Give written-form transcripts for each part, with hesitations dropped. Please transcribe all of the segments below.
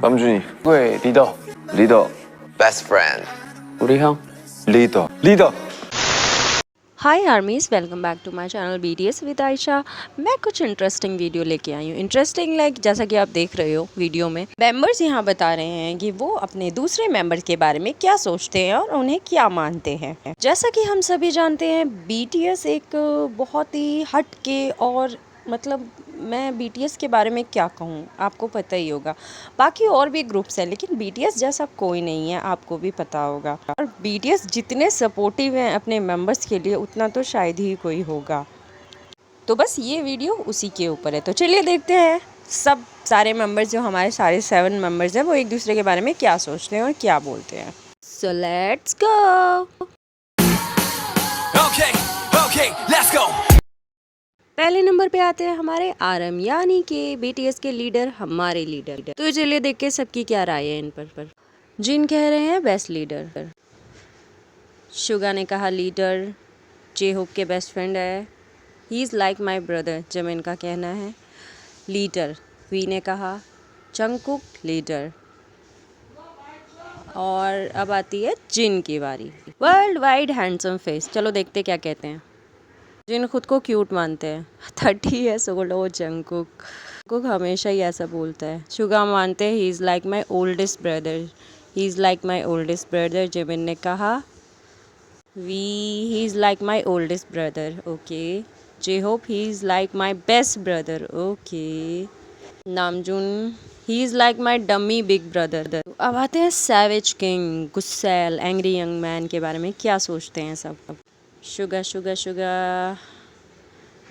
남준이. 누구의 리더? 리더. Best friend. 우리 형. 리더. 리더. Hi ARMYs, welcome back to my channel BTS with Ayesha. मैं कुछ interesting video लेके आई हूँ। Interesting like जैसा कि आप देख रहे हो वीडियो में, मेंबर्स यहाँ बता रहे हैं कि वो अपने दूसरे मेंबर्स के बारे में क्या सोचते हैं और उन्हें क्या मानते हैं। जैसा कि हम सभी जानते हैं, BTS एक बहुत ही हट के और मतलब मैं BTS के बारे में क्या कहूँ, आपको पता ही होगा। बाकी और भी ग्रुप्स हैं लेकिन BTS जैसा कोई नहीं है, आपको भी पता होगा। और BTS जितने सपोर्टिव हैं अपने मेंबर्स के लिए, उतना तो शायद ही कोई होगा। तो बस ये वीडियो उसी के ऊपर है, तो चलिए देखते हैं सब सारे मेंबर्स, जो हमारे सारे 7 मेंबर्स हैं, वो एक दूसरे के बारे में क्या सोचते हैं और क्या बोलते हैं। So let's go. Okay, let's go. पहले नंबर पे आते हैं हमारे आरएम, यानी कि BTS के लीडर, हमारे लीडर। तो चलिए देख के सबकी क्या राय है इन पर। जिन कह रहे हैं बेस्ट लीडर, शुगा ने कहा लीडर, जे होप के बेस्ट फ्रेंड है, he is like my brother, Jimin का कहना है लीडर। वी ने कहा जंगकुक लीडर। और अब आती है जिन की बारी। वर्ल्ड वाइड हैंडसम फेस, चलो देखते क्या कहते हैं। जिन खुद को क्यूट मानते हैं, 30 ईयर्स ओल्ड हो जंगकुक हमेशा ही ऐसा बोलता है। शुगा मानते हैं he is like my oldest brother, he is like my oldest brother. Jimin ने कहा he is like my oldest brother, okay. J Hope he is like my best brother, okay. Namjoon he is like my dummy big brother. अब आते हैं savage king, गुस्सैल angry young man के बारे में क्या सोचते हैं सब। शुगा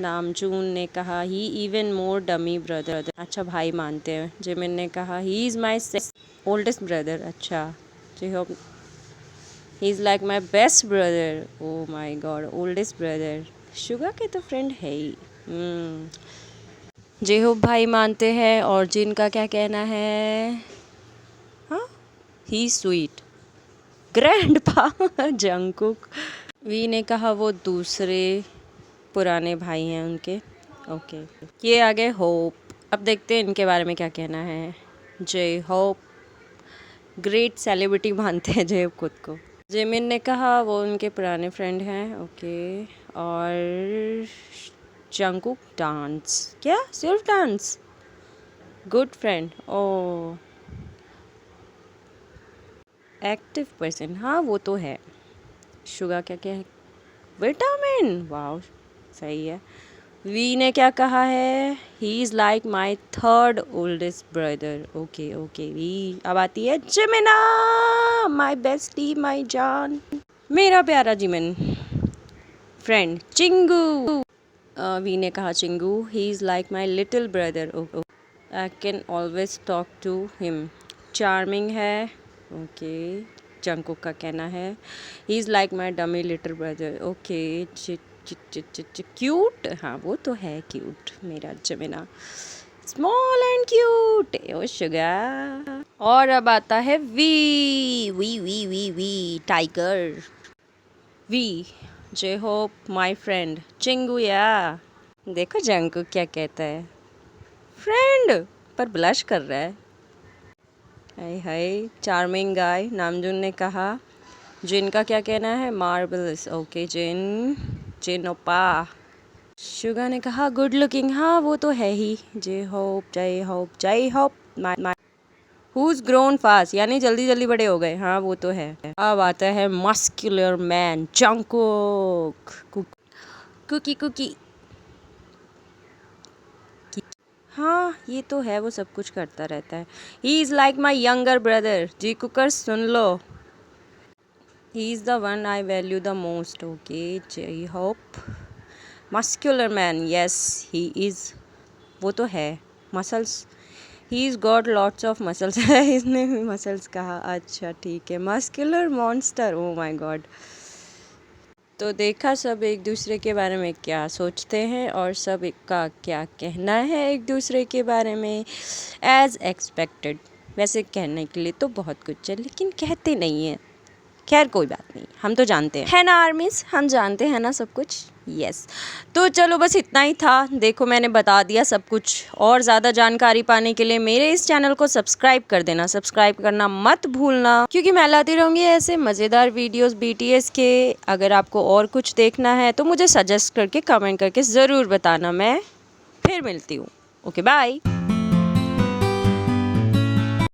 नामजून ने कहा he even more dummy brother, अच्छा भाई मानते हैं। जिमिन ने कहा he is my oldest brother, अच्छा। J Hope he is like my best brother, oh my God, oldest brother. Suga के तो फ्रेंड है ही। जे होप भाई मानते हैं। और जिनका क्या कहना है, हाँ ही स्वीट ग्रैंडपा जंगकुक। वी ने कहा वो दूसरे पुराने भाई हैं उनके, ओके। ये आ गए होप। अब देखते हैं इनके बारे में क्या कहना है। जे होप ग्रेट सेलिब्रिटी मानते हैं जे होप खुद को। जिमिन ने कहा वो उनके पुराने फ्रेंड हैं, ओके। और जंगकुक डांस, क्या सिर्फ डांस, गुड फ्रेंड, ओ एक्टिव पर्सन, हाँ वो तो है। शुगा क्या क्या है, विटामिन, वाह सही है। वी ने क्या कहा है, he is like my third oldest brother, okay okay V. अब आती है जिमिना, माई बेस्टी, माई जान, मेरा प्यारा जिमिन फ्रेंड चिंगू। वी ने कहा चिंगू, he is like my little brother, I can always talk to him, charming है, ओके। जंगकुक का कहना है he is like my dummy little brother, okay. Cute, हाँ वो तो है क्यूट मेरा जमिना, small and cute, oh sugar. और अब आता है V V V V V tiger. V J Hope my friend चिंगू, या देखो जंगकुक क्या कहता है, फ्रेंड पर ब्लश कर रहा है, हाय हाय चार्मिंग गाय। नामजून ने कहा। जिन का क्या कहना है, मार्बल्स, ओके जिन ओपा। शुगा ने कहा गुड लुकिंग, हाँ वो तो है ही। J Hope J Hope my who's grown fast, यानी जल्दी जल्दी बड़े हो गए, हाँ वो तो है। अब आता है मस्कुलर मैन जंगकुक, कुकी, हाँ ये तो है, वो सब कुछ करता रहता है। He is like my younger brother, जी कुकर सुन लो, he is the one I value the most, okay. J Hope muscular man, yes he is, वो तो है। Muscles, he is got lots of muscles, इसने भी मसल्स कहा, अच्छा ठीक है। Muscular monster, oh my god. तो देखा सब एक दूसरे के बारे में क्या सोचते हैं और सब का क्या कहना है एक दूसरे के बारे में, एज़ एक्सपेक्टेड। वैसे कहने के लिए तो बहुत कुछ है लेकिन कहते नहीं हैं, खैर कोई बात नहीं, हम तो जानते हैं, है ना आर्मीज, हम जानते हैं ना सब कुछ। यस तो चलो बस इतना ही था। देखो मैंने बता दिया सब कुछ। और ज़्यादा जानकारी पाने के लिए मेरे इस चैनल को सब्सक्राइब कर देना, सब्सक्राइब करना मत भूलना, क्योंकि मैं लाती रहूँगी ऐसे मज़ेदार वीडियोस BTS के। अगर आपको और कुछ देखना है तो मुझे सजेस्ट करके कमेंट करके ज़रूर बताना। मैं फिर मिलती हूँ। Okay bye.